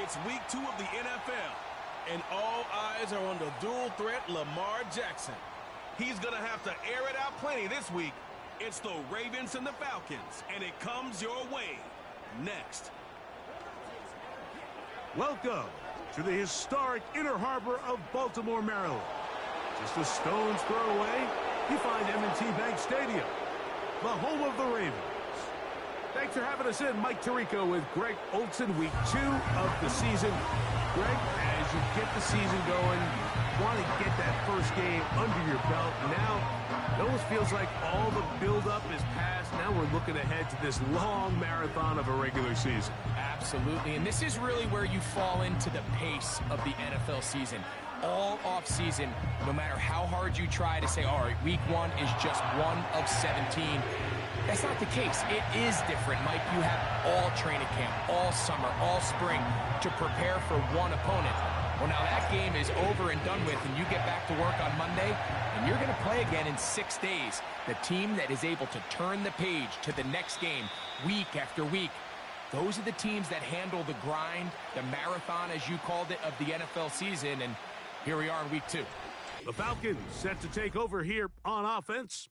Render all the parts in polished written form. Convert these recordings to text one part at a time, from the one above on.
It's week 2 of the NFL, and all eyes are on the dual threat Lamar Jackson. He's going to have to air it out plenty this week. It's the Ravens and the Falcons, and it comes your way next. Welcome to the historic Inner Harbor of Baltimore, Maryland. Just a stone's throw away, you find M&T Bank Stadium, the home of the Ravens. Thanks for having us in. Mike Tirico with Greg Olson, week 2 of the season. Greg, as you get the season going, want to get that first game under your belt. Now, it almost feels like all the buildup is past. Now we're looking ahead to this long marathon of a regular season. Absolutely, and this is really where you fall into the pace of the NFL season. All off-season, no matter how hard you try to say, all right, week 1 is just 1 of 17. That's not the case. It is different, Mike. You have all training camp, all summer, all spring to prepare for one opponent. Well, now that game is over and done with, and you get back to work on Monday, and you're going to play again in 6 days. The team that is able to turn the page to the next game week after week, those are the teams that handle the grind, the marathon, as you called it, of the NFL season, and here we are in week 2. The Falcons set to take over here on offense.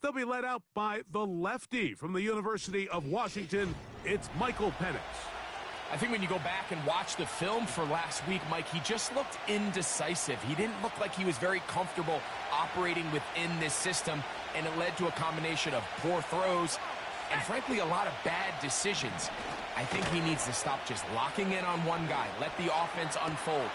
They'll be led out by the lefty from the University of Washington. It's Michael Penix. I think when you go back and watch the film for last week, Mike, he just looked indecisive. He didn't look like he was very comfortable operating within this system, and it led to a combination of poor throws and, frankly, a lot of bad decisions. I think he needs to stop just locking in on one guy. Let the offense unfold.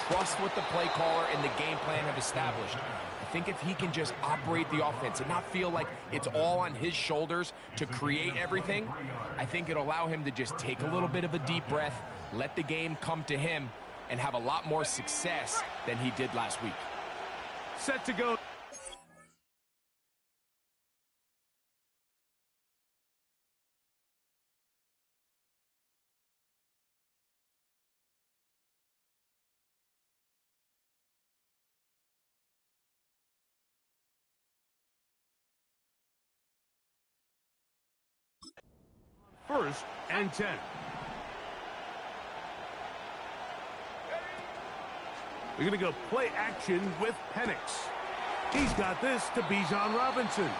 Trust what the play caller and the game plan have established. I think if he can just operate the offense and not feel like it's all on his shoulders to create everything, I think it'll allow him to just take a little bit of a deep breath, let the game come to him, and have a lot more success than he did last week. Set to go. First and 10. We're going to go play action with Penix. He's got this to Bijan Robinson.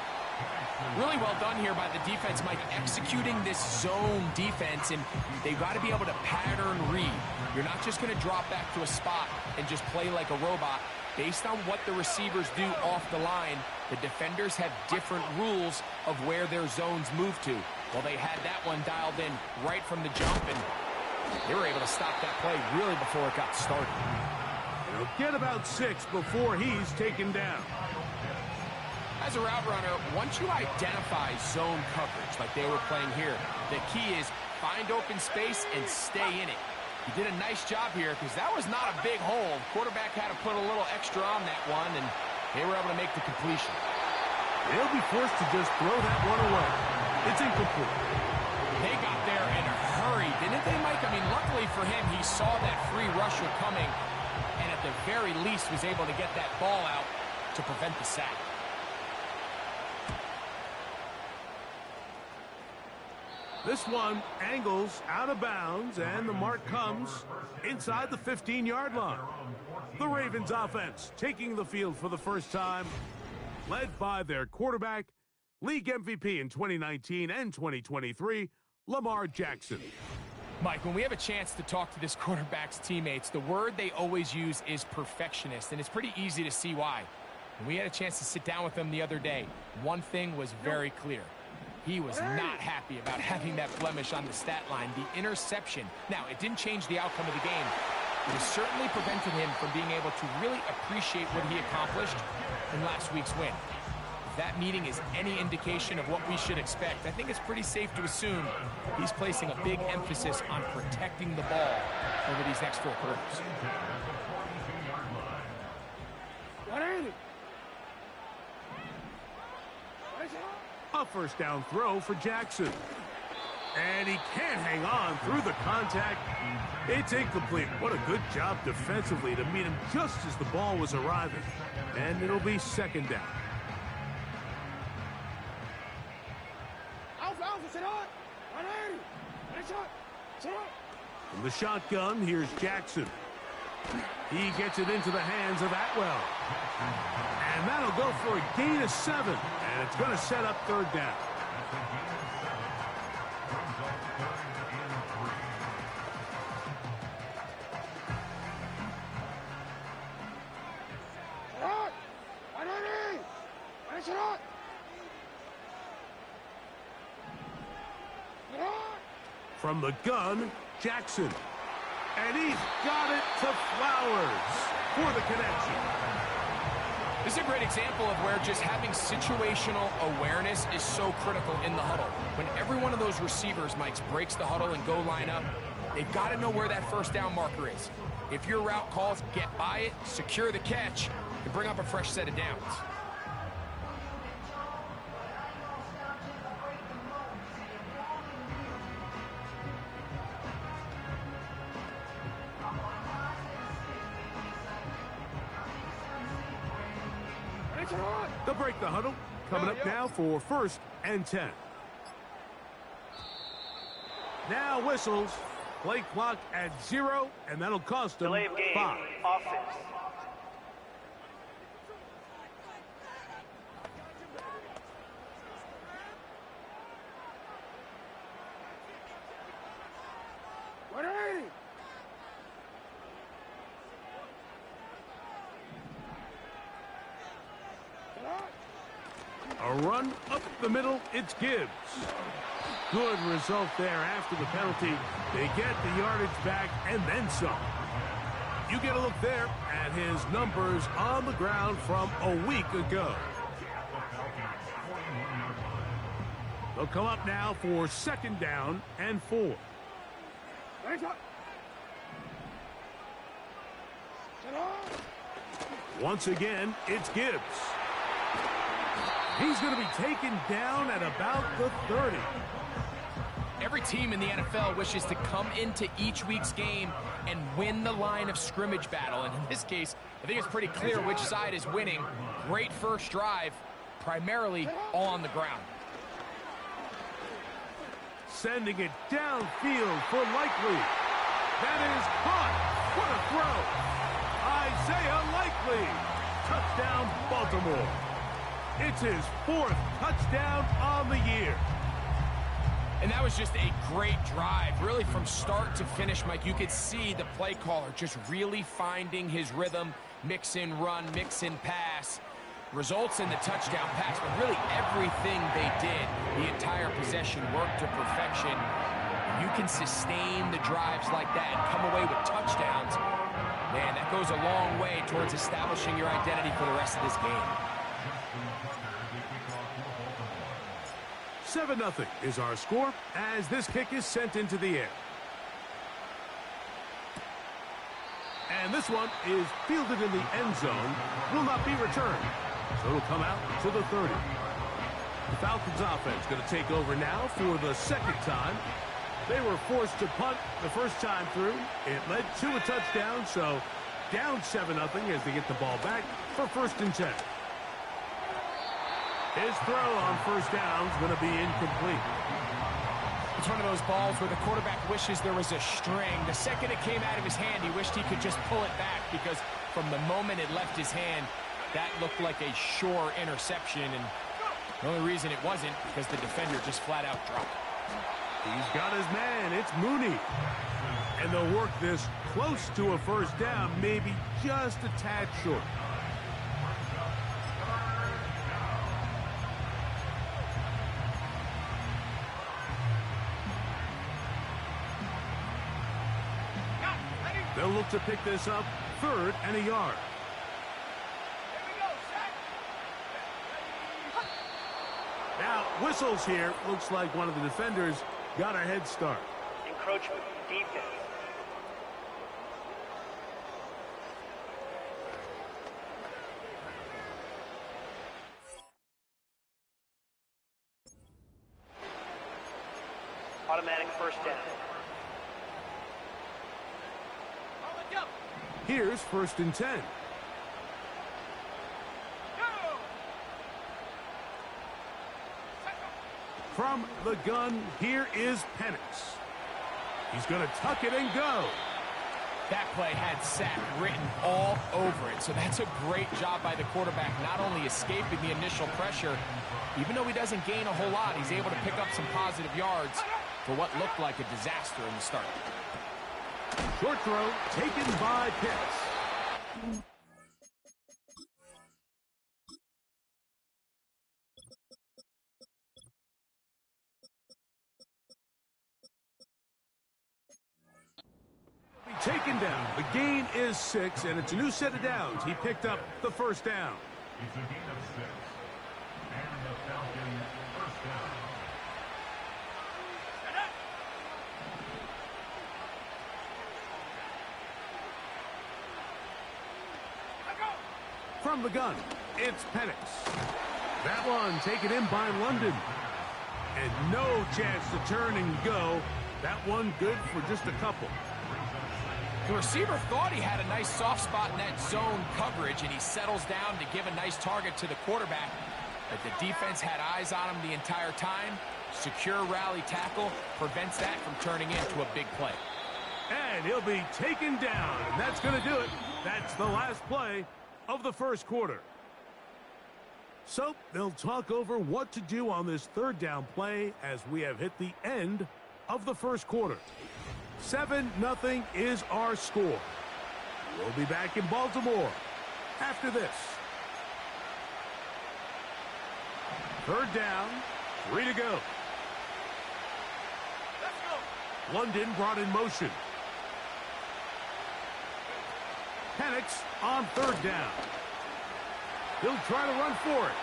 Really well done here by the defense, Mike, executing this zone defense, and they've got to be able to pattern read. You're not just going to drop back to a spot and just play like a robot. Based on what the receivers do off the line, the defenders have different rules of where their zones move to. Well, they had that one dialed in right from the jump, and they were able to stop that play really before it got started. He'll get about 6 before he's taken down. As a route runner, once you identify zone coverage like they were playing here, the key is find open space and stay in it. He did a nice job here because that was not a big hole. Quarterback had to put a little extra on that one, and they were able to make the completion. They'll be forced to just throw that one away. It's incomplete. They got there in a hurry, didn't they, Mike? I mean, luckily for him, he saw that free rusher coming, and at the very least was able to get that ball out to prevent the sack. This one angles out of bounds, and the mark comes inside the 15-yard line. The Ravens offense taking the field for the first time, led by their quarterback, league MVP in 2019 and 2023, Lamar Jackson. Mike, when we have a chance to talk to this quarterback's teammates, the word they always use is perfectionist, and it's pretty easy to see why. When we had a chance to sit down with them the other day, one thing was very clear. He was not happy about having that blemish on the stat line, the interception. Now, it didn't change the outcome of the game. It has certainly prevented him from being able to really appreciate what he accomplished in last week's win. If that meeting is any indication of what we should expect, I think it's pretty safe to assume he's placing a big emphasis on protecting the ball over these next 4 quarters. A first down throw for Jackson. And he can't hang on through the contact. It's incomplete. What a good job defensively to meet him just as the ball was arriving. And it'll be second down. From the shotgun, here's Jackson. He gets it into the hands of Atwell. And that'll go for a gain of 7. And it's going to set up third down. From the gun, Jackson. And he's got it to Flowers for the connection. This is a great example of where just having situational awareness is so critical in the huddle. When every one of those receivers, Mike, breaks the huddle and go line up, they've got to know where that first down marker is. If your route calls, get by it, secure the catch, and bring up a fresh set of downs. They'll break the huddle. Coming up now for 1st and 10. Now whistles. Play clock at 0, and that'll cost them 5. Offense. A run up the middle, it's Gibbs. Good result there after the penalty. They get the yardage back and then some. You get a look there at his numbers on the ground from a week ago. They'll come up now for 2nd down and 4. Once again, it's Gibbs. He's going to be taken down at about the 30. Every team in the NFL wishes to come into each week's game and win the line of scrimmage battle. And in this case, I think it's pretty clear which side is winning. Great first drive, primarily all on the ground. Sending it downfield for Likely. That is caught. What a throw. Isaiah Likely. Touchdown, Baltimore. It's his 4th touchdown on the year. And that was just a great drive. Really from start to finish, Mike, you could see the play caller just really finding his rhythm. Mix in run, mix in pass. Results in the touchdown pass, but really everything they did, the entire possession worked to perfection. You can sustain the drives like that and come away with touchdowns. Man, that goes a long way towards establishing your identity for the rest of this game. 7-0 is our score as this kick is sent into the air. And this one is fielded in the end zone, will not be returned. So it'll come out to the 30. The Falcons offense going to take over now for the 2nd time. They were forced to punt the first time through. It led to a touchdown, so down 7-0 as they get the ball back for 1st and 10. His throw on first down is going to be incomplete. It's one of those balls where the quarterback wishes there was a string. The second it came out of his hand, he wished he could just pull it back because from the moment it left his hand, that looked like a sure interception. And the only reason it wasn't because the defender just flat out dropped it. He's got his man. It's Mooney. And they'll work this close to a first down, maybe just a tad short. They'll look to pick this up 3rd and a yard. Now, whistles here. Looks like one of the defenders got a head start. Encroachment, defense. Automatic first down. Here's 1st and 10. From the gun, here is Penix. He's going to tuck it and go. That play had sack written all over it, so that's a great job by the quarterback, not only escaping the initial pressure, even though he doesn't gain a whole lot, he's able to pick up some positive yards for what looked like a disaster in the start. Short throw taken by Pitts. Taken down. The gain is 6, and it's a new set of downs. He picked up the first down. It's a gain of 6. And the Falcon first down. From the gun, it's Penix. That one taken in by London. And no chance to turn and go. That one good for just a couple. The receiver thought he had a nice soft spot in that zone coverage, and he settles down to give a nice target to the quarterback. But the defense had eyes on him the entire time. Secure rally tackle prevents that from turning into a big play. And he'll be taken down, and that's going to do it. That's the last play of the first quarter. So they'll talk over what to do on this third down play as we have hit the end of the first quarter. 7-0 is our score. We'll be back in Baltimore after this. Third down, 3 to go. Let's go. London brought in motion. Penix on third down. He'll try to run for it.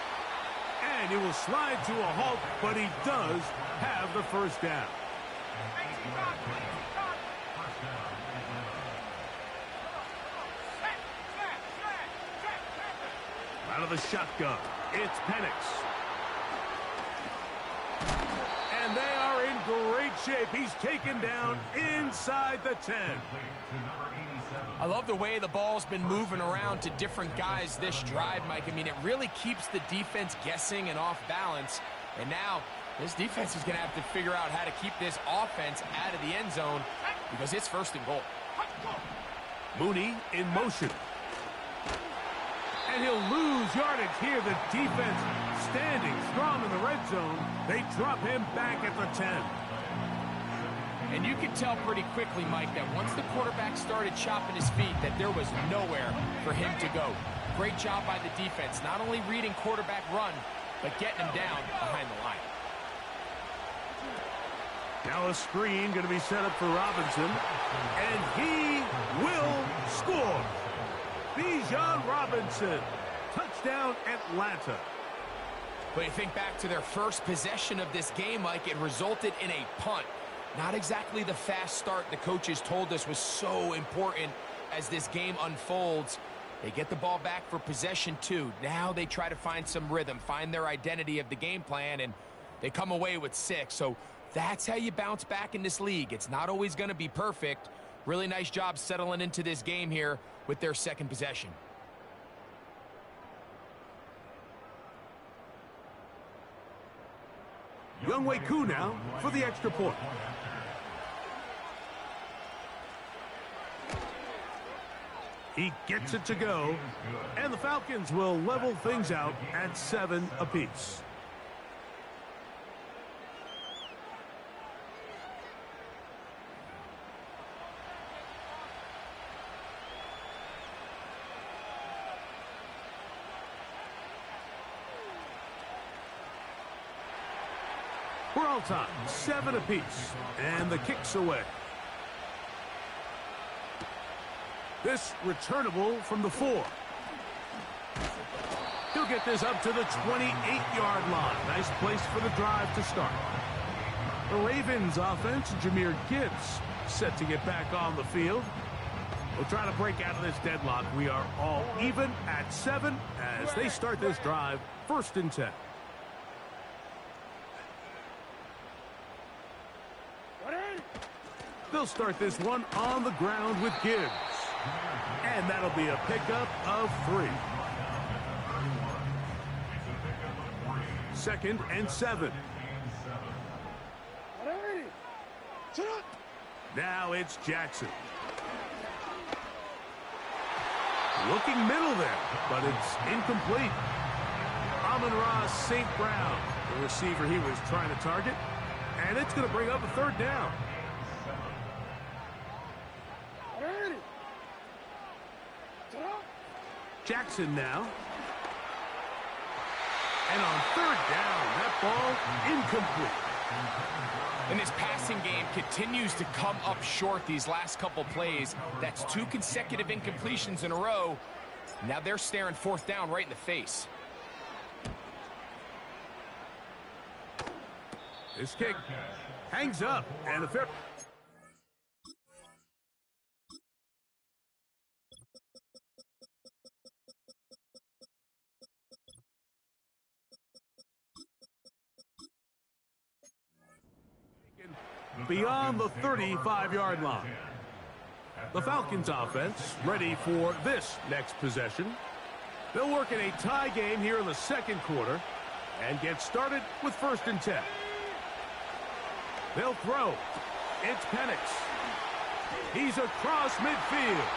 And he will slide to a halt, but he does have the first down. Out of the shotgun, it's Penix. And they are in great shape. He's taken down inside the 10. I love the way the ball's been moving around to different guys this drive, Mike. I mean, it really keeps the defense guessing and off balance. And now this defense is going to have to figure out how to keep this offense out of the end zone because it's first and goal. Mooney in motion. And he'll lose yardage here. The defense standing strong in the red zone. They drop him back at the 10. And you could tell pretty quickly, Mike, that once the quarterback started chopping his feet, that there was nowhere for him to go. Great job by the defense, not only reading quarterback run, but getting him down behind the line. Now a screen going to be set up for Robinson. And he will score. Bijan Robinson. Touchdown, Atlanta. But you think back to their first possession of this game, Mike, it resulted in a punt. Not exactly the fast start the coaches told us was so important as this game unfolds. They get the ball back for possession 2. Now they try to find some rhythm, find their identity of the game plan, and they come away with 6. So that's how you bounce back in this league. It's not always going to be perfect. Really nice job settling into this game here with their second possession. Younghoe Koo now for the extra point. He gets it to go, and the Falcons will level things out at 7 apiece. We're all time, 7 apiece, and the kick's away. This returnable from the 4. He'll get this up to the 28-yard line. Nice place for the drive to start. The Ravens offense, Jahmyr Gibbs, set to get back on the field. We'll try to break out of this deadlock. We are all even at 7 as they start this drive, 1st and 10. They'll start this one on the ground with Gibbs. And that'll be a pickup of 3. 2nd and 7. Now it's Jackson. Looking middle there, but it's incomplete. Amon-Ra St. Brown, the receiver he was trying to target. And it's going to bring up a third down. Jackson now. And on third down, that ball incomplete. And this passing game continues to come up short these last couple plays. That's 2 consecutive incompletions in a row. Now they're staring fourth down right in the face. This kick hangs up, and the fair. Beyond the 35-yard line. The Falcons offense ready for this next possession. They'll work in a tie game here in the second quarter and get started with 1st and 10. They'll throw. It's Penix. He's across midfield.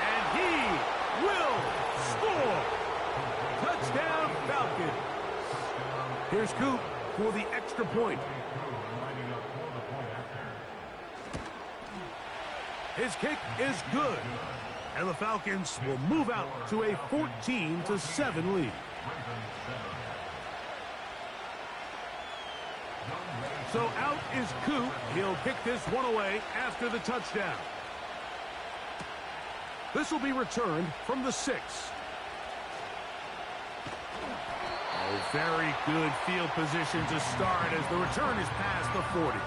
And he will score. Touchdown, Falcons. Here's Coop for the extra point. His kick is good. And the Falcons will move out to a 14-7 lead. So out is Coop. He'll kick this one away after the touchdown. This will be returned from the 6. Oh, very good field position to start as the return is past the 40.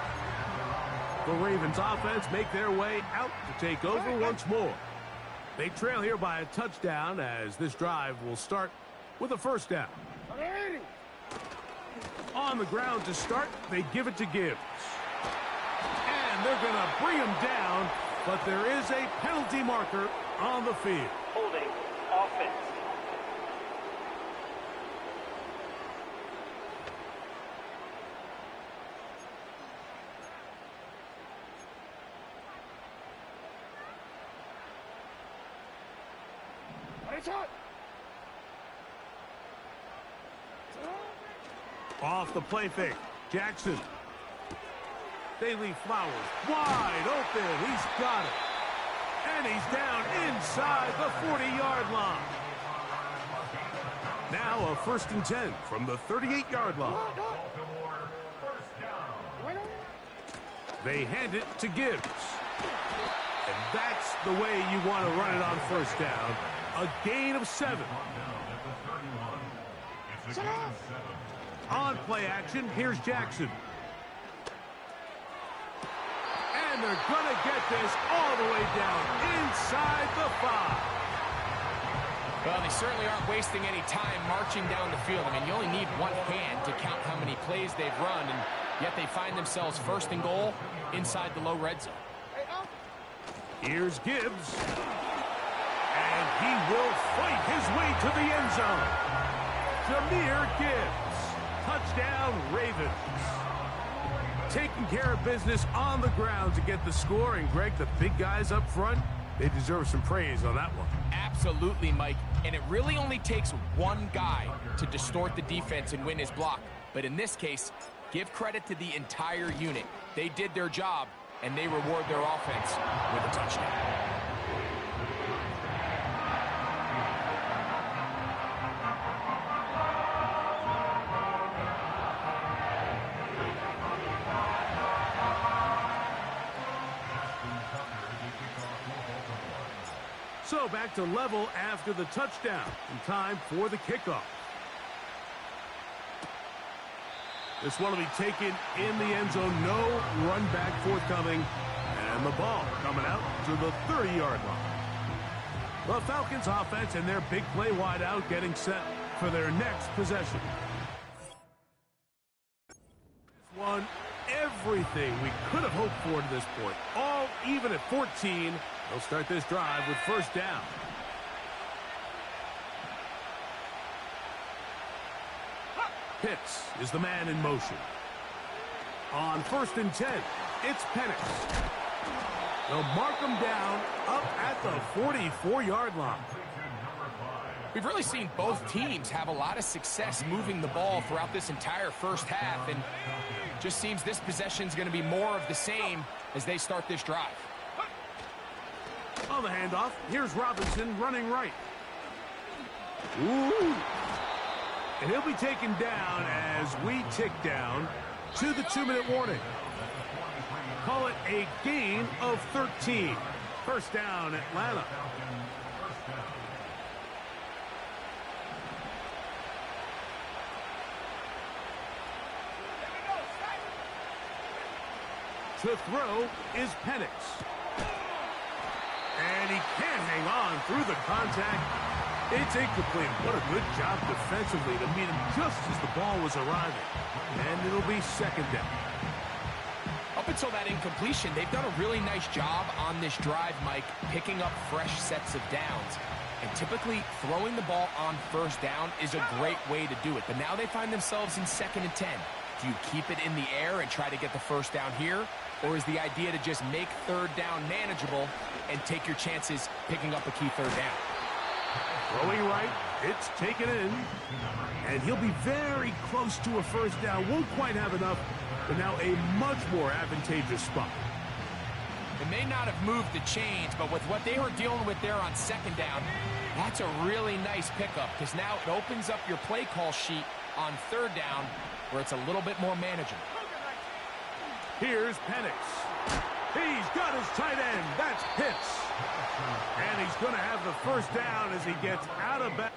The Ravens offense make their way out to take over once more. They trail here by a touchdown as this drive will start with a 1st down. On the ground to start, they give it to Gibbs. And they're going to bring him down, but there is a penalty marker on the field. Holding offense. Off the play fake. Jackson. They leave Flowers wide open. He's got it. And he's down inside the 40-yard line. Now a 1st and 10 from the 38-yard line. They hand it to Gibbs. And that's the way you want to run it on 1st down. A gain of 7. On play action, here's Jackson. And they're going to get this all the way down inside the 5. Well, they certainly aren't wasting any time marching down the field. I mean, you only need one hand to count how many plays they've run, and yet they find themselves 1st and goal inside the low red zone. Here's Gibbs. And he will fight his way to the end zone. Jahmyr Gibbs. Touchdown, Ravens. Taking care of business on the ground to get the score. And, Greg, the big guys up front, they deserve some praise on that one. Absolutely, Mike. And it really only takes one guy to distort the defense and win his block. But in this case, give credit to the entire unit. They did their job, and they reward their offense with a touchdown. So back to level after the touchdown. In time for the kickoff. This one will be taken in the end zone. No run back forthcoming. And the ball coming out to the 30-yard line. The Falcons offense and their big play wide out getting set for their next possession. One, everything we could have hoped for to this point. All even at 14. They'll start this drive with 1st down. Pitts is the man in motion. On 1st and 10, it's Penix. They'll mark him down up at the 44-yard line. We've really seen both teams have a lot of success moving the ball throughout this entire first half, and just seems this possession's going to be more of the same as they start this drive. On the handoff, here's Robinson running right. Ooh. And he'll be taken down as we tick down to the 2-minute warning. Call it a gain of 13. First down, Atlanta. To throw is Penix. And he can't hang on through the contact. It's incomplete. What a good job defensively to meet him just as the ball was arriving. And it'll be second down. Up until that incompletion, they've done a really nice job on this drive, Mike, picking up fresh sets of downs. And typically, throwing the ball on first down is a great way to do it. But now they find themselves in 2nd and 10. Do you keep it in the air and try to get the first down here? Or is the idea to just make 3rd down manageable and take your chances picking up a key 3rd down? Throwing right, it's taken in. And he'll be very close to a first down. Won't quite have enough, but now a much more advantageous spot. It may not have moved the chains, but with what they were dealing with there on 2nd down, that's a really nice pickup because now it opens up your play call sheet on 3rd down where it's a little bit more manageable. Here's Penix. He's got his tight end. That's Pitts. And he's going to have the first down as he gets out of bounds.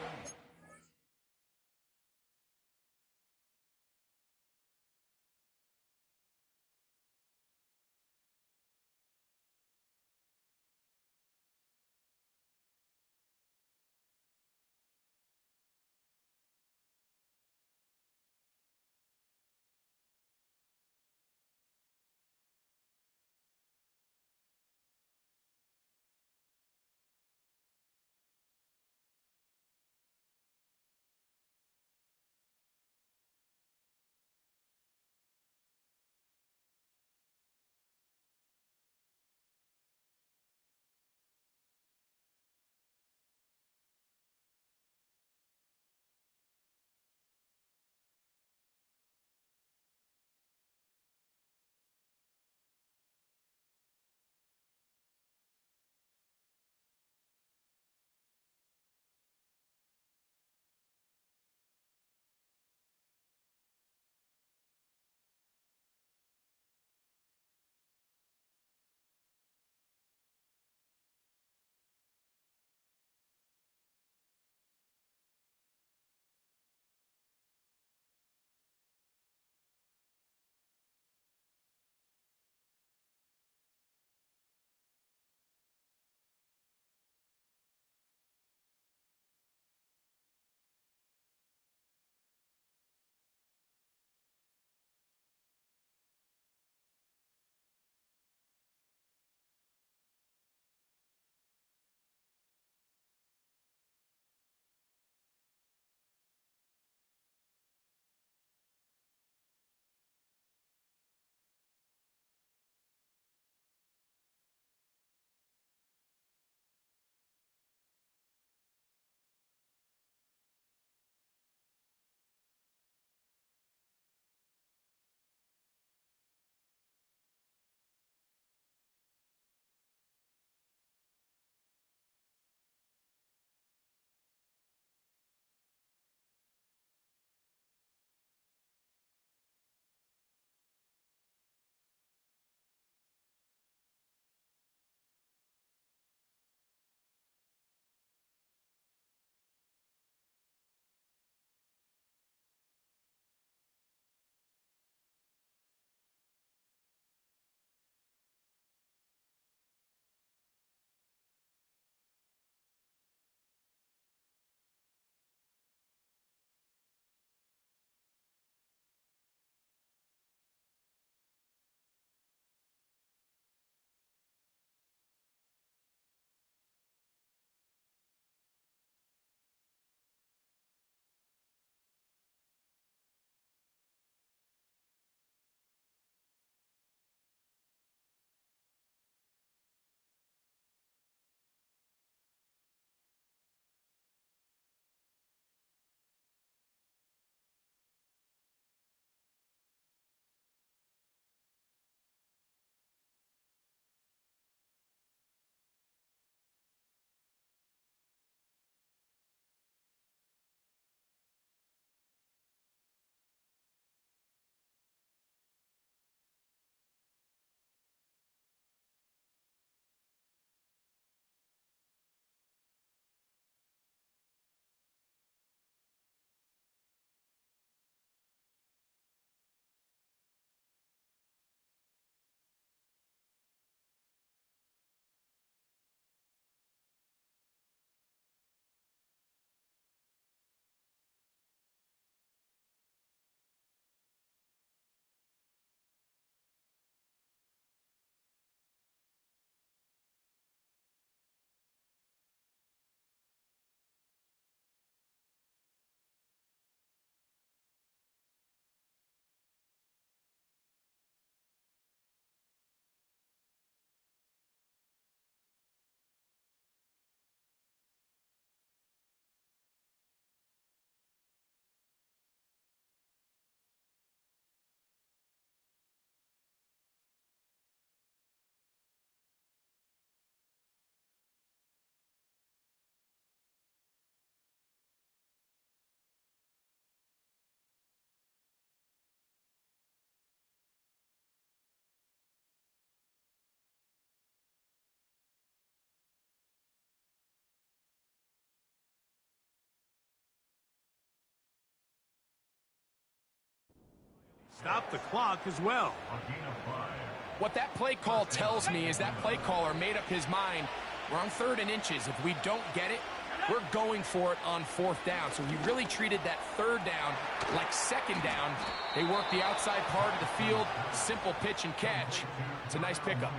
stop the clock as well. A gain of 5. What that play call tells me is that play caller made up his mind. We're on 3rd and inches. If we don't get it, we're going for it on 4th down. So he really treated that 3rd down like 2nd down. They work the outside part of the field. Simple pitch and catch. It's a nice pickup.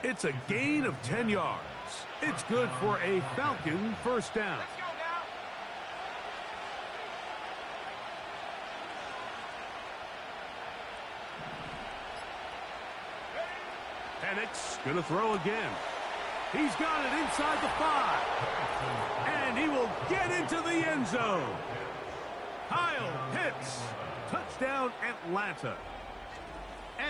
It's a gain of 10 yards. It's good for a Falcon first down. Penix going to throw again. He's got it inside the 5. And he will get into the end zone. Kyle Pitts. Touchdown, Atlanta.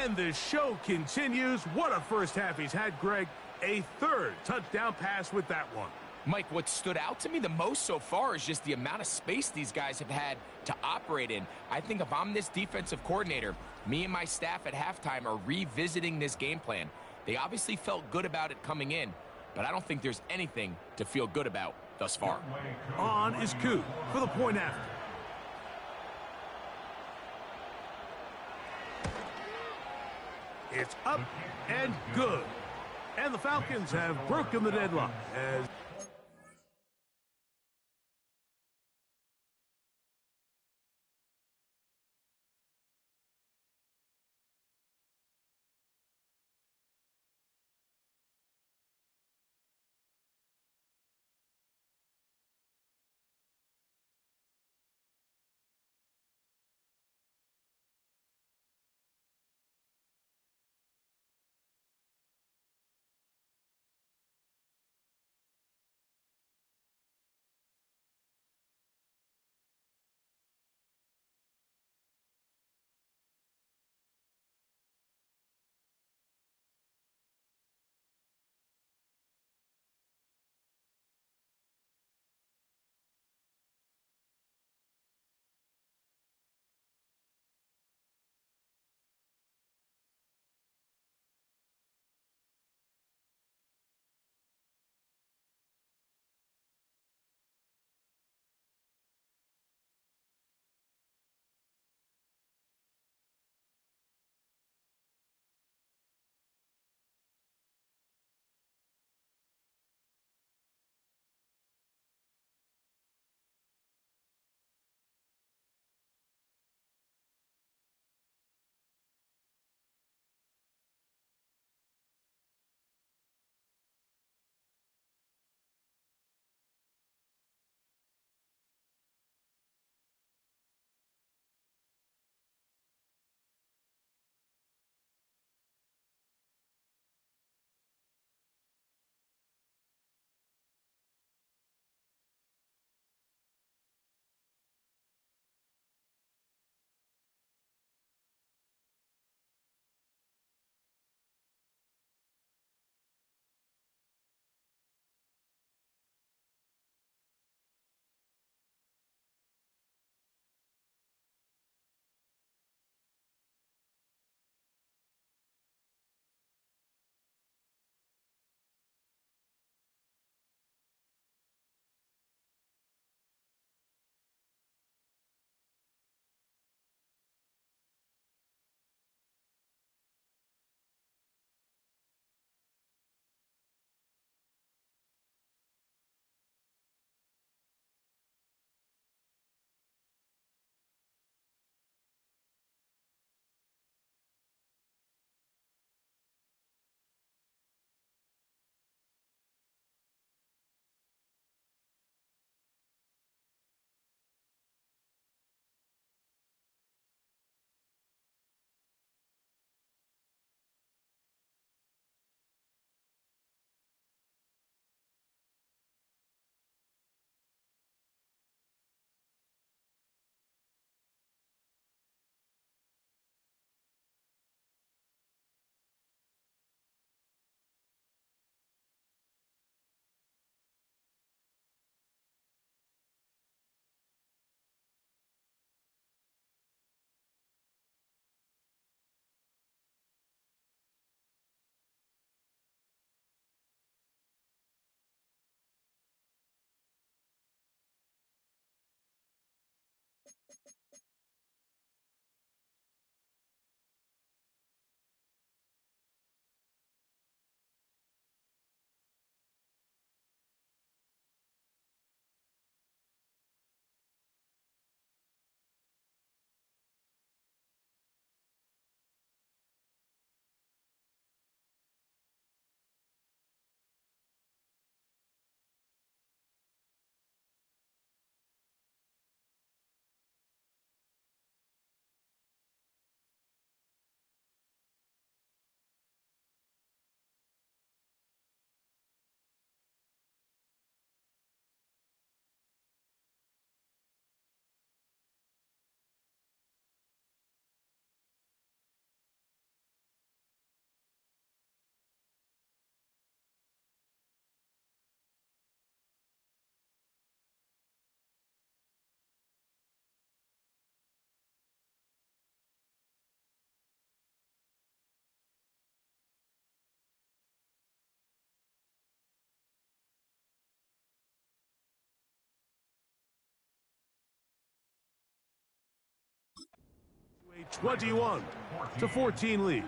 And the show continues. What a first half he's had, Greg. A 3rd touchdown pass with that one. Mike, what stood out to me the most so far is just the amount of space these guys have had to operate in. I think if I'm this defensive coordinator, me and my staff at halftime are revisiting this game plan. They obviously felt good about it coming in, but I don't think there's anything to feel good about thus far. On is Coop for the point after. It's up and good. And the Falcons have broken the deadlock as 21-14 lead.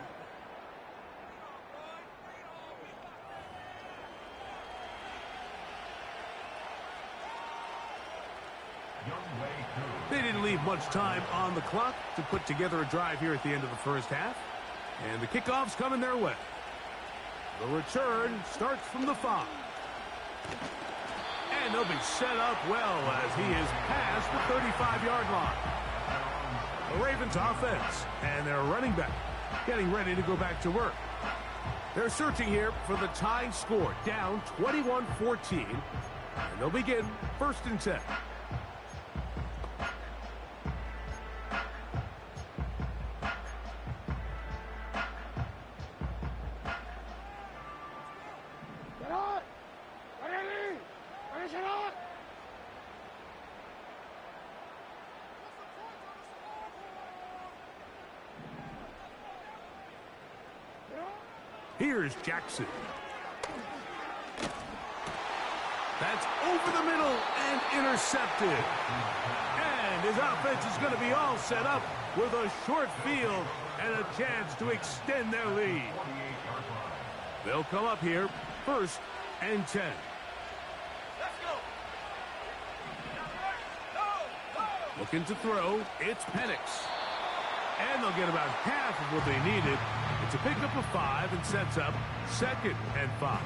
They didn't leave much time on the clock to put together a drive here at the end of the first half. And the kickoff's coming their way. The return starts from the 5. And they'll be set up well as he is past the 35-yard line. The Ravens offense and their running back getting ready to go back to work. They're searching here for the tying score, down 21-14. And they'll begin 1st and 10. Here's Jackson. That's over the middle and intercepted. And his offense is going to be all set up with a short field and a chance to extend their lead. They'll come up here 1st and 10. Looking to throw, it's Penix. And they'll get about half of what they needed. It's a pickup of 5 and sets up 2nd and 5.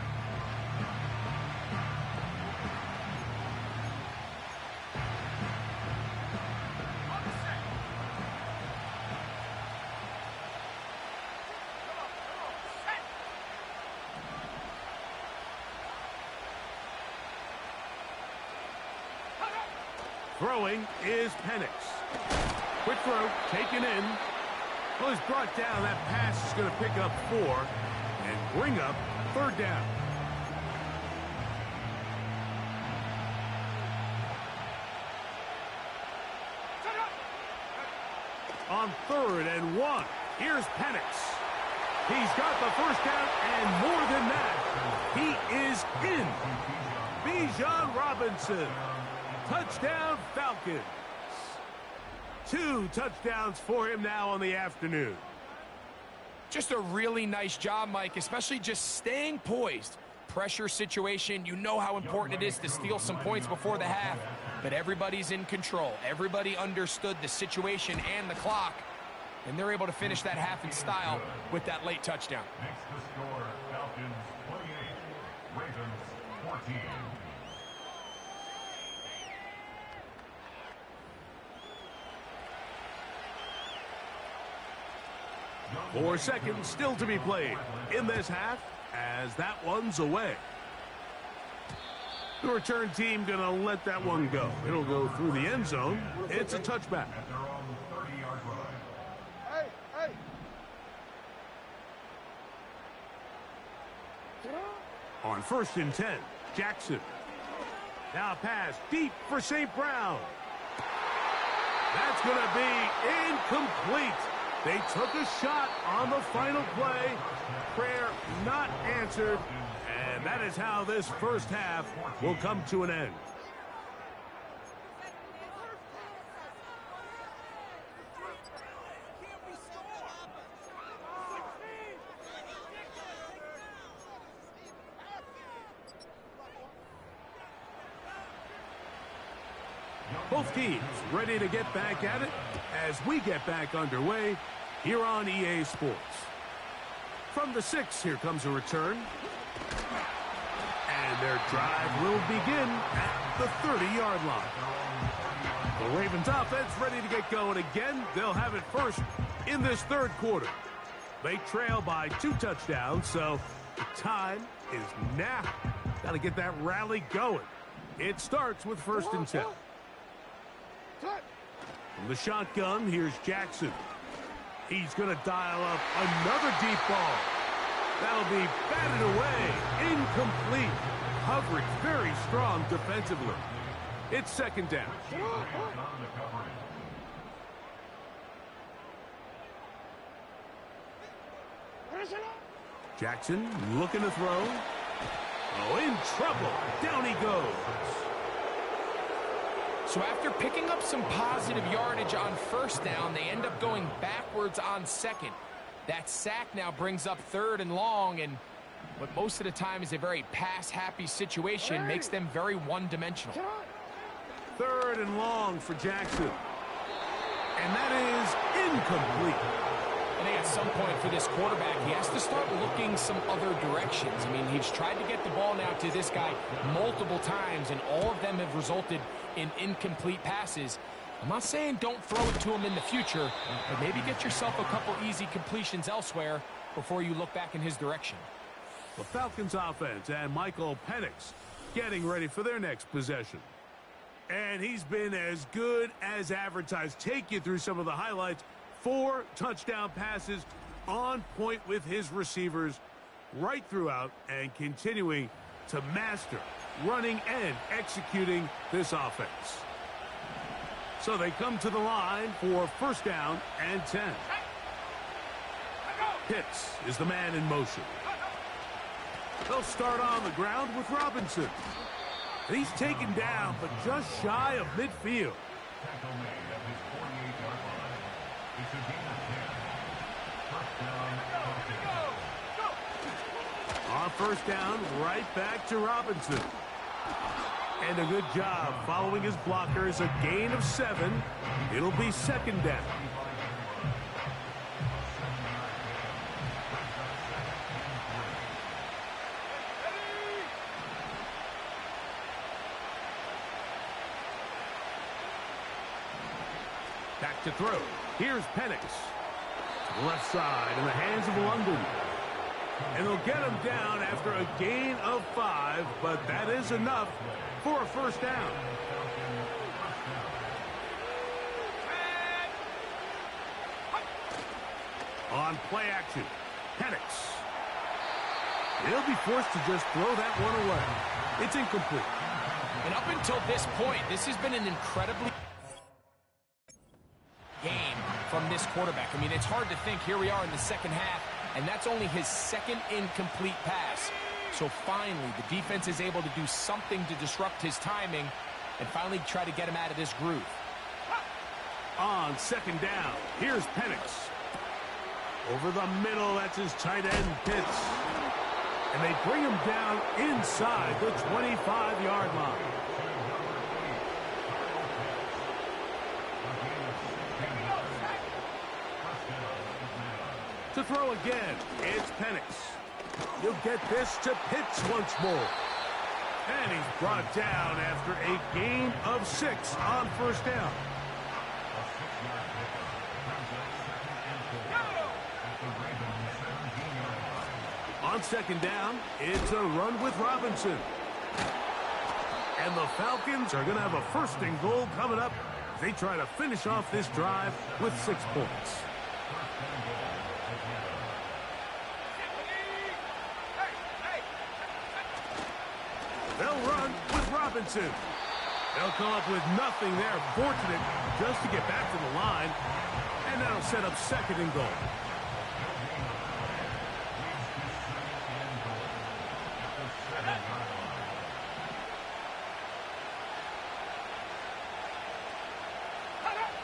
Throwing is Penix. Quick throw, taken in. Well, he's brought down. That pass is going to pick up 4 and bring up 3rd down. On 3rd and 1, here's Penix. He's got the 1st down, and more than that, he is in. Bijan Robinson. Touchdown, Falcons. 2 touchdowns for him now on the afternoon. Just a really nice job, Mike, especially just staying poised. Pressure situation, you know how important it is to steal some points before the half, but everybody's in control. Everybody understood the situation and the clock, and they're able to finish that half in style with that late touchdown. Next to score, Falcons 28, Ravens 14. 4 seconds still to be played in this half as that one's away. The return team going to let that one go. It'll go through the end zone. It's a touchback. At their own 30-yard line. On 1st and 10, Jackson. Now pass deep for St. Brown. That's going to be incomplete. They took a shot on the final play. Prayer not answered. And that is how this first half will come to an end. Both teams ready to get back at it as we get back underway here on EA Sports. From the 6, here comes a return. And their drive will begin at the 30-yard line. The Ravens offense ready to get going again. They'll have it first in this 3rd quarter. They trail by 2 touchdowns, so the time is now. Got to get that rally going. It starts with 1st and 10. From the shotgun, here's Jackson. He's going to dial up another deep ball. That'll be batted away. Incomplete. Coverage very strong defensively. It's 2nd down. Jackson looking to throw. Oh, in trouble. Down he goes. So after picking up some positive yardage on first down, they end up going backwards on second. That sack now brings up 3rd and long, and what most of the time is a very pass-happy situation makes them very one-dimensional. 3rd and long for Jackson. And that is incomplete. I think at some point for this quarterback, he has to start looking some other directions. I mean, he's tried to get the ball now to this guy multiple times, and all of them have resulted in incomplete passes. I'm not saying don't throw it to him in the future, but maybe get yourself a couple easy completions elsewhere before you look back in his direction. The Falcons offense and Michael Penix getting ready for their next possession. And he's been as good as advertised. Take you through some of the highlights. 4 touchdown passes on point with his receivers right throughout and continuing to master running and executing this offense. So they come to the line for 1st down and 10. Pitts is the man in motion. They'll start on the ground with Robinson. And he's taken down, but just shy of midfield. Tackle made at his 48-yard line. It's a gain of 10. First down, On 1st down, right back to Robinson. And a good job following his blockers. A gain of 7. It'll be 2nd down. Back to throw. Here's Penix. To the left side in the hands of London. And they'll get him down after a gain of 5, but that is enough for a 1st down. On play action, Penix. He'll be forced to just throw that one away. It's incomplete. And up until this point, this has been an incredibly game from this quarterback. I mean, it's hard to think. Here we are in the 2nd half, and that's only his 2nd incomplete pass. So finally, the defense is able to do something to disrupt his timing and finally try to get him out of this groove. On 2nd down, here's Penix. Over the middle, that's his tight end, Pitts. And they bring him down inside the 25-yard line. To throw again, it's Penix. You'll get this to Pitts once more. And he's brought down after a gain of 6 on 1st down. On 2nd down, it's a run with Robinson. And the Falcons are going to have a 1st and goal coming up. They try to finish off this drive with 6 points. They'll run with Robinson. They'll come up with nothing there. Fortunate just to get back to the line. And that'll set up 2nd and goal.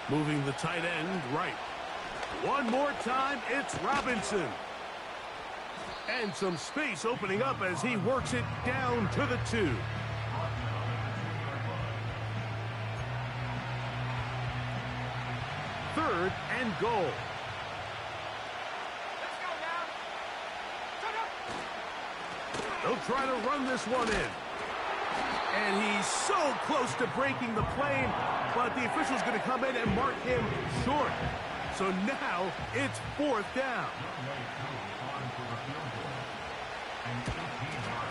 Moving the tight end right. One more time, it's Robinson. And some space opening up as he works it down to the 2. Third and goal. They'll try to run this one in. And he's so close to breaking the plane, but the official's going to come in and mark him short. So now it's 4th down.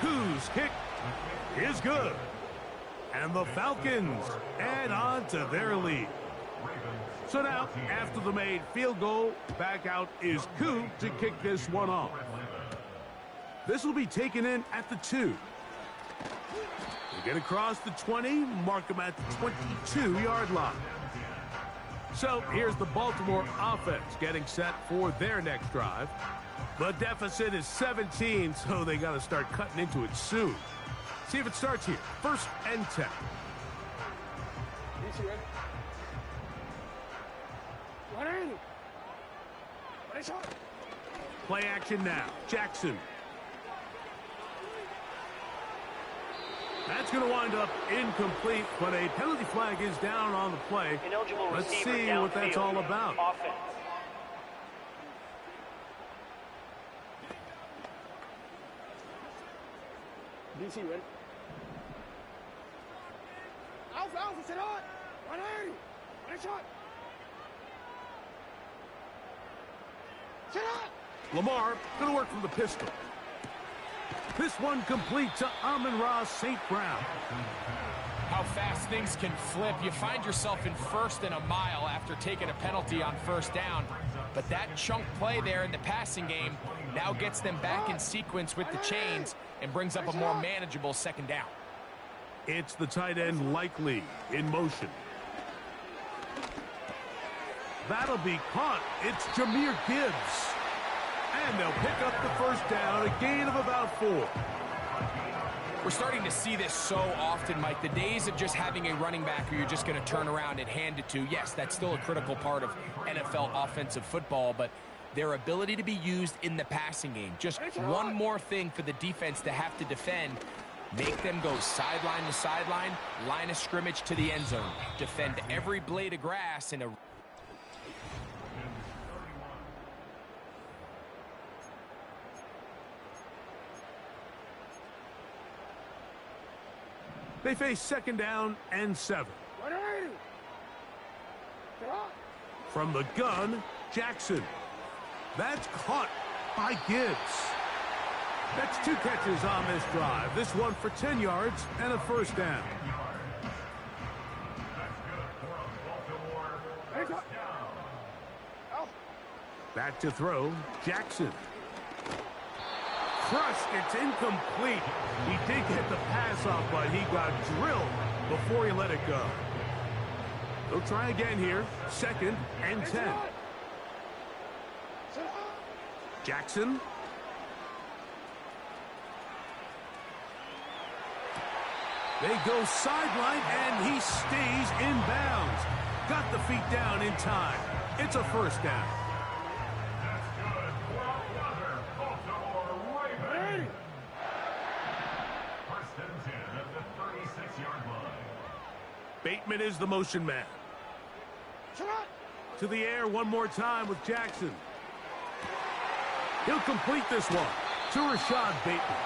Whose kick is good. And the Falcons add on to their lead. So now, after the made field goal, back out is Koo to kick this one off. This will be taken in at the 2. They get across the 20, mark them at the 22-yard line. So here's the Baltimore offense getting set for their next drive. The deficit is 17, so they got to start cutting into it soon. See if it starts here. 1st and 10. Play action now. Jackson. That's going to wind up incomplete, but a penalty flag is down on the play. Ineligible Let's receiver see what that's downfield. all about. Offense. DC ready? Alpha, Alpha, sit on! 180! One shot! Sit on! Lamar going to work from the pistol. This one complete to Amon-Ra St. Brown. How fast things can flip. You find yourself in first and a mile after taking a penalty on first down. But that chunk play there in the passing game now gets them back in sequence with the chains and brings up a more manageable second down. It's the tight end Likely in motion. That'll be caught. It's Jahmyr Gibbs. And they'll pick up the first down, a gain of about 4. We're starting to see this so often, Mike. The days of just having a running back who you're just going to turn around and hand it to, yes, that's still a critical part of NFL offensive football, but their ability to be used in the passing game, just one more thing for the defense to have to defend, make them go sideline to sideline, line of scrimmage to the end zone, defend every blade of grass in a... They face second down and 7. 180! Sit on! From the gun, Jackson. That's caught by Gibbs. That's 2 catches on this drive. This one for 10 yards and a first down. Back to throw, Jackson. Crushed, it's incomplete. He did get the pass off, but he got drilled before he let it go. They'll try again here. Second and 10. Jackson. They go sideline, and he stays in bounds. Got the feet down in time. It's a first down. Bateman is the motion man. To the air one more time with Jackson. He'll complete this one to Rashad Bateman.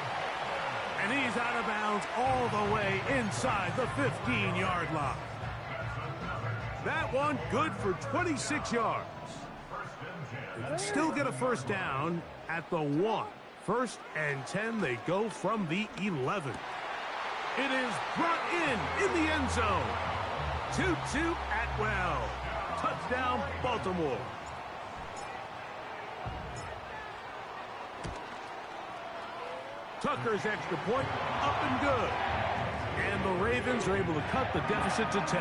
And he's out of bounds all the way inside the 15-yard line. That one good for 26 yards. They can still get a first down at the 1. First and 10, they go from the 11. It is brought in the end zone. Tutu Atwell. Touchdown, Baltimore. Tucker's extra point up and good. And the Ravens are able to cut the deficit to 10.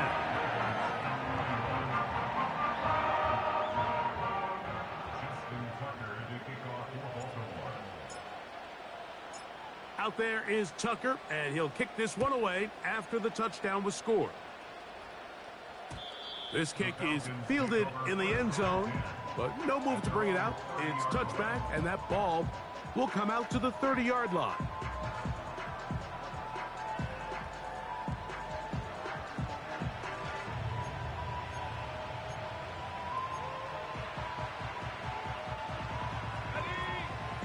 Out there is Tucker, and he'll kick this one away after the touchdown was scored. This kick is fielded in the end zone, but no move to bring it out. It's touchback, and that ball will come out to the 30-yard line.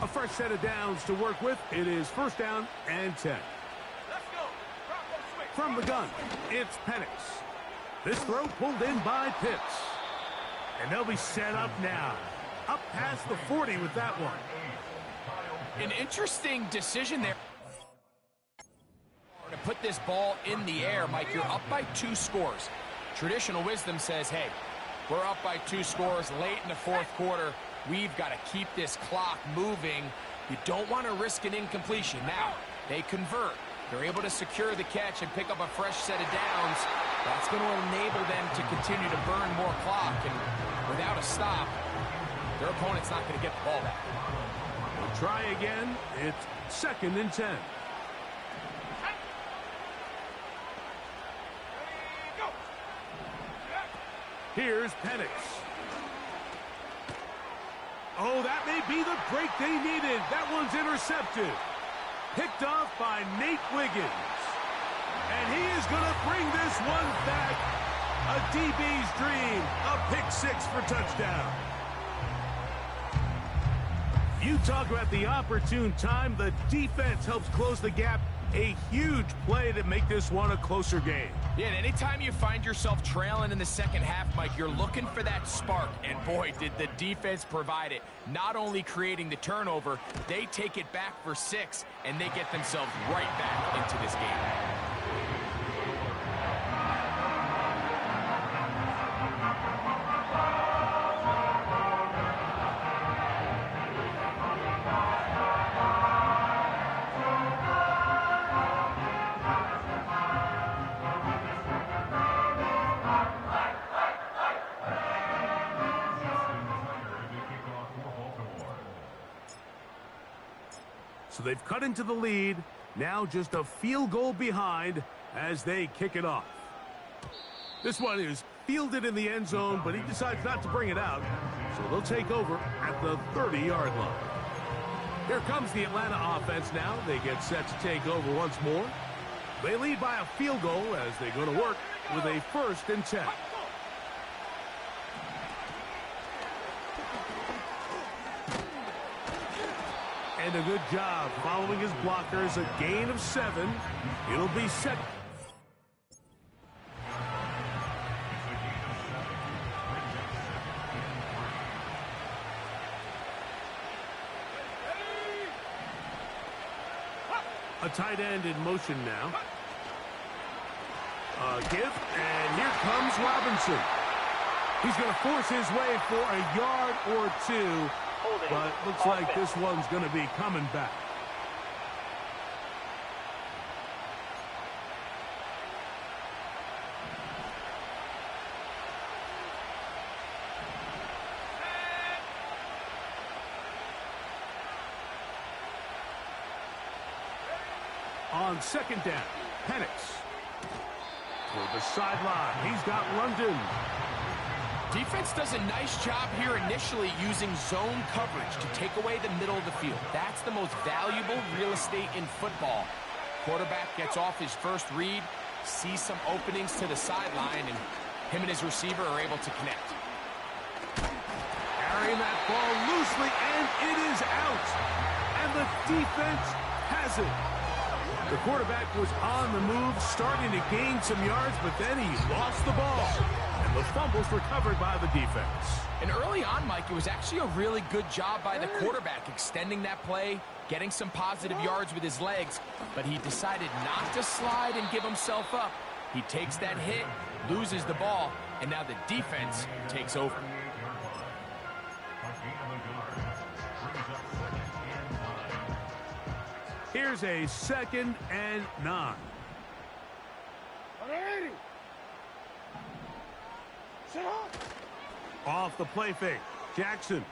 A fresh set of downs to work with. It is first down and 10. From the gun, it's Penix. This throw pulled in by Pitts. And they'll be set up now. Up past the 40 with that one. An interesting decision there to put this ball in the air. Mike, you're up by 2 scores. Traditional wisdom says, hey, we're up by 2 scores late in the fourth quarter. We've got to keep this clock moving. You don't want to risk an incompletion. Now, they convert. They're able to secure the catch and pick up a fresh set of downs. That's going to enable them to continue to burn more clock. And without a stop, their opponent's not going to get the ball back. We'll try again. It's second and 10. Here's Penix. Oh, that may be the break they needed. That one's intercepted. Picked off by Nate Wiggins. And he is going to bring this one back. A DB's dream. A pick six for touchdown. You talk about the opportune time. The defense helps close the gap. A huge play to make this one a closer game. Yeah, and anytime you find yourself trailing in the second half, Mike, you're looking for that spark. And boy, did the defense provide it. Not only creating the turnover, they take it back for 6, and they get themselves right back into this game. So they've cut into the lead. Now just a field goal behind as they kick it off. This one is fielded in the end zone, but he decides not to bring it out. So they'll take over at the 30-yard line. Here comes the Atlanta offense now. They get set to take over once more. They lead by a field goal as they go to work with a 1st and 10. And a good job following his blockers. A gain of 7. It'll be set. A tight end in motion now. A give, and here comes Robinson. He's going to force his way for a yard or 2. But looks like this one's going to be coming back. On 2nd down, Penix. Toward the sideline, he's got London. Defense does a nice job here initially using zone coverage to take away the middle of the field. That's the most valuable real estate in football. Quarterback gets off his first read, sees some openings to the sideline, and him and his receiver are able to connect. Carrying that ball loosely, and it is out. And the defense has it. The quarterback was on the move, starting to gain some yards, but then he lost the ball. And the fumble's recovered by the defense. And early on, Mike, it was actually a really good job by the quarterback extending that play, getting some positive yards with his legs, but he decided not to slide and give himself up. He takes that hit, loses the ball, and now the defense takes over. Here's a 2nd and 9. 180. Sit up. Off the play fake, Jackson.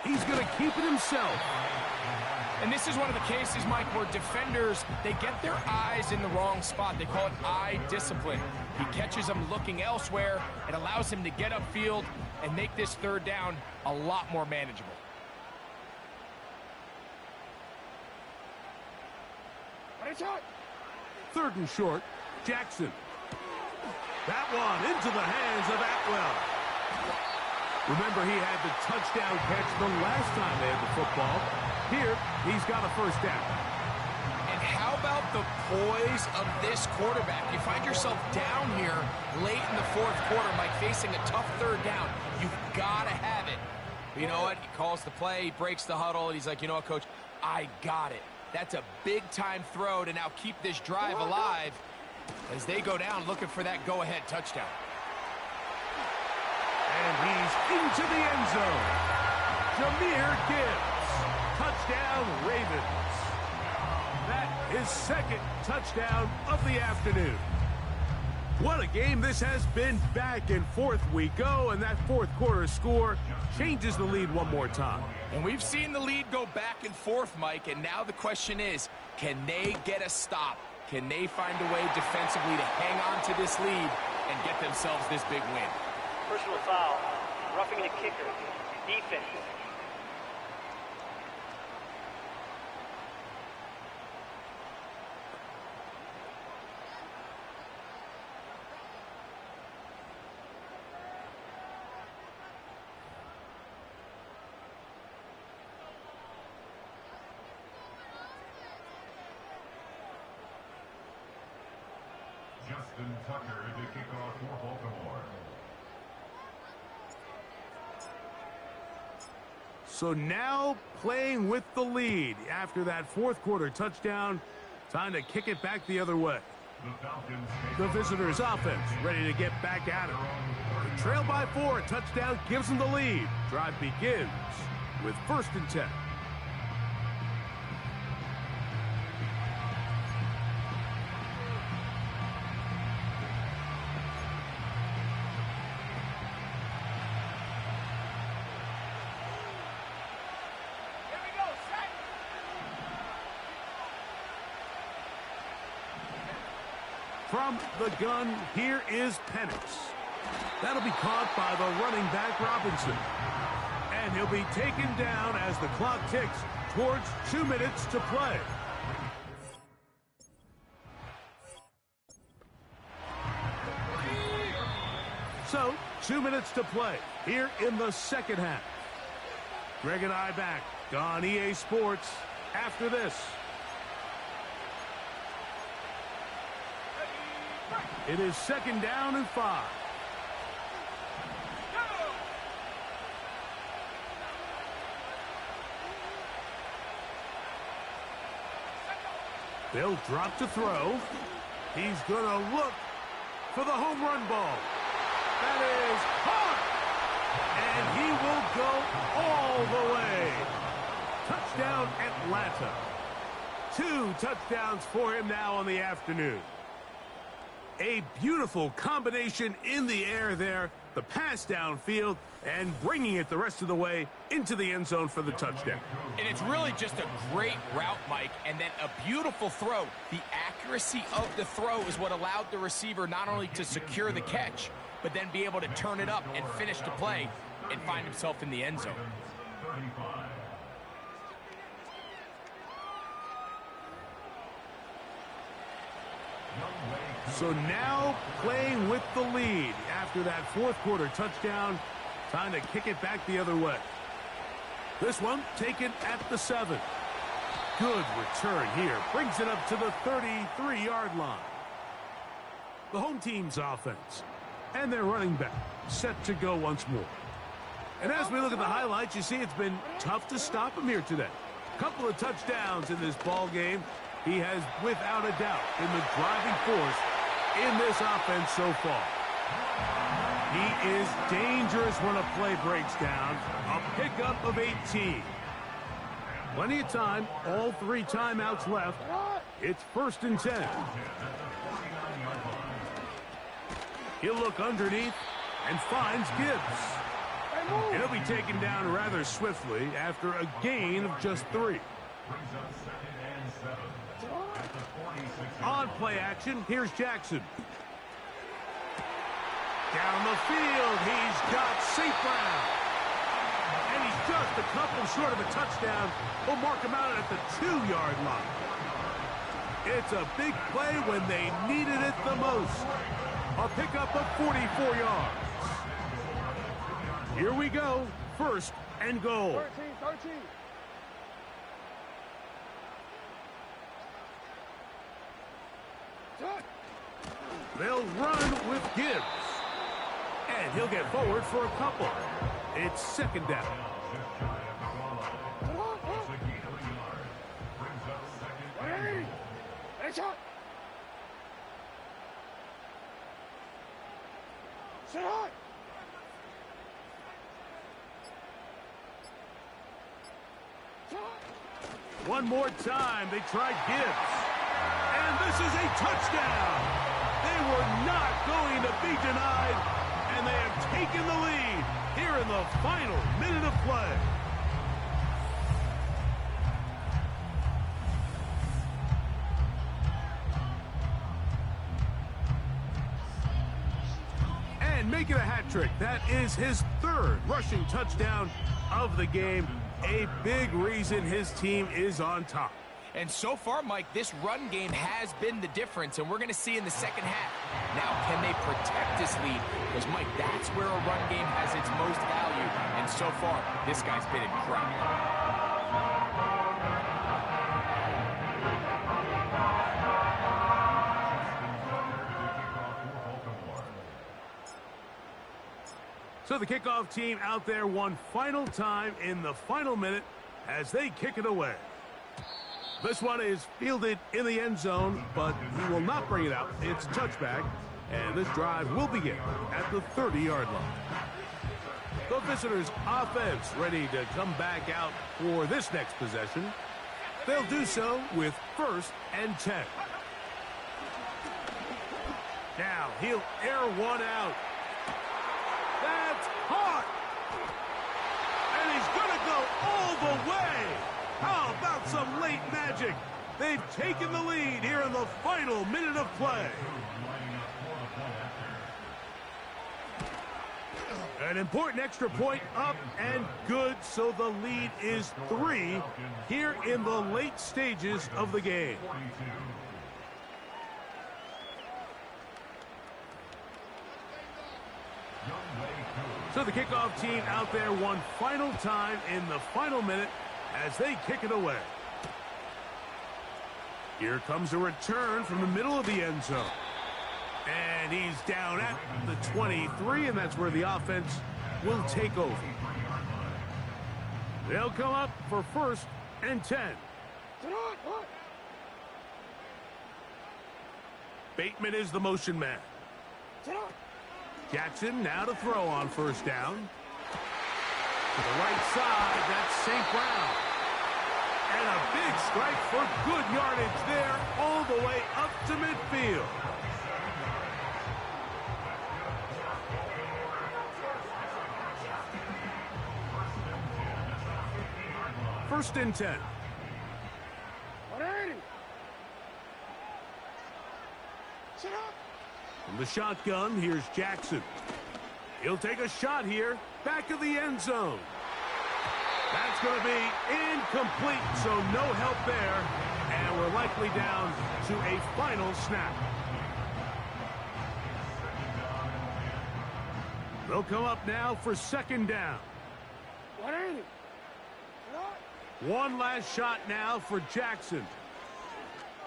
He's going to keep it himself. And this is one of the cases, Mike, where defenders, they get their eyes in the wrong spot. They call it eye discipline. He catches them looking elsewhere. It allows him to get upfield and make this 3rd down a lot more manageable. 3rd and short, Jackson. That one into the hands of Atwell. Remember, he had the touchdown catch the last time they had the football. Here, he's got a 1st down. And how about the poise of this quarterback? You find yourself down here late in the 4th quarter, Mike, facing a tough 3rd down. You've got to have it. You know what? He calls the play, he breaks the huddle, and he's like, you know what, Coach? I got it. That's a big-time throw to now keep this drive alive as they go down looking for that go-ahead touchdown. And he's into the end zone. Jahmyr Gibbs. Touchdown, Ravens. That is 2nd touchdown of the afternoon. What a game this has been. Back and forth we go, and that 4th quarter score changes the lead one more time. And we've seen the lead go back and forth, Mike, and now the question is, can they get a stop? Can they find a way defensively to hang on to this lead and get themselves this big win? Personal foul. Roughing the kicker. Defense. Justin Tucker to kick off for Baltimore. So now playing with the lead after that fourth quarter touchdown. Time to kick it back the other way. The visitors' offense ready to get back at it. Trail by 4, touchdown gives them the lead. Drive begins with 1st and 10. From the gun, here is Penix. That'll be caught by the running back Robinson. And he'll be taken down as the clock ticks towards 2 minutes to play. So, 2 minutes to play here in the second half. Greg and I back on EA Sports after this. It is 2nd down and 5. They'll drop to throw. He's going to look for the home run ball. That is caught. And he will go all the way. Touchdown, Atlanta. 2 touchdowns for him now on the afternoon. A beautiful combination in the air there, the pass downfield, and bringing it the rest of the way into the end zone for the touchdown. And it's really just a great route, Mike, and then a beautiful throw. The accuracy of the throw is what allowed the receiver not only to secure the catch, but then be able to turn it up and finish the play and find himself in the end zone. 35. So now playing with the lead after that fourth quarter touchdown. Time to kick it back the other way. This one taken at the 7. Good return here. Brings it up to the 33-yard line. The home team's offense. And their running back set to go once more. And as we look at the highlights, you see it's been tough to stop him here today. Couple of touchdowns in this ball game. He has, without a doubt, been the driving force in this offense so far. He is dangerous when a play breaks down. A pickup of 18. Plenty of time. All 3 timeouts left. It's 1st and 10. He'll look underneath and finds Gibbs. He'll be taken down rather swiftly after a gain of just 3. On play action, here's Jackson. Down the field, he's got St. Brown. And he's just a couple short of a touchdown. We'll mark him out at the 2-yard line. It's a big play when they needed it the most. A pickup of 44 yards. Here we go, 1st and goal. 13. They'll run with Gibbs. And he'll get forward for a couple. It's 2nd down. One more time, they tried Gibbs. And this is a touchdown. They were not going to be denied, and they have taken the lead here in the final minute of play. and make it a hat trick. That is his third rushing touchdown of the game. A big reason his team is on top. And so far, Mike, this run game has been the difference, and we're going to see in the second half. Now, can they protect this lead? Because, Mike, that's where a run game has its most value, and so far, this guy's been incredible. So the kickoff team out there one final time in the final minute as they kick it away. This one is fielded in the end zone, but he will not bring it out. It's a touchback, and this drive will begin at the 30-yard line. The visitors' offense ready to come back out for this next possession. They'll do so with 1st and 10. Now he'll air one out. That's caught! And he's going to go all the way! How about some late magic? They've taken the lead here in the final minute of play. An important extra point up and good, so the lead is 3 here in the late stages of the game. So the kickoff team out there one final time in the final minute as they kick it away. Here comes a return from the middle of the end zone. And he's down at the 23, and that's where the offense will take over. They'll come up for 1st and 10. Bateman is the motion man. Jackson now to throw on 1st down. To the right side, that's St. Brown. And a big strike for good yardage there all the way up to midfield. First and 10. From the shotgun, here's Jackson. He'll take a shot here, back of the end zone. That's going to be incomplete, so no help there. And we're likely down to a final snap. They'll come up now for 2nd down. One last shot now for Jackson.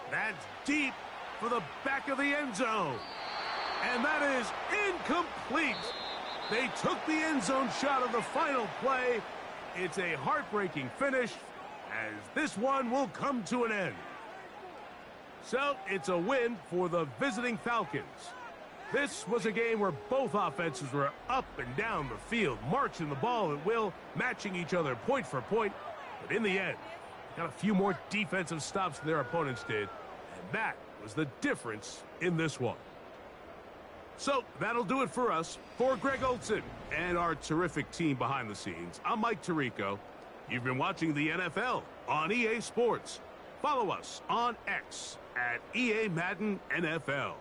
That's deep for the back of the end zone. And that is incomplete. They took the end zone shot of the final play. It's a heartbreaking finish as this one will come to an end. So it's a win for the visiting Falcons. This was a game where both offenses were up and down the field, marching the ball at will, matching each other point for point. But in the end, got a few more defensive stops than their opponents did. And that was the difference in this one. So that'll do it for us. For Greg Olson and our terrific team behind the scenes, I'm Mike Tirico. You've been watching the NFL on EA Sports. Follow us on X at EA Madden NFL.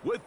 With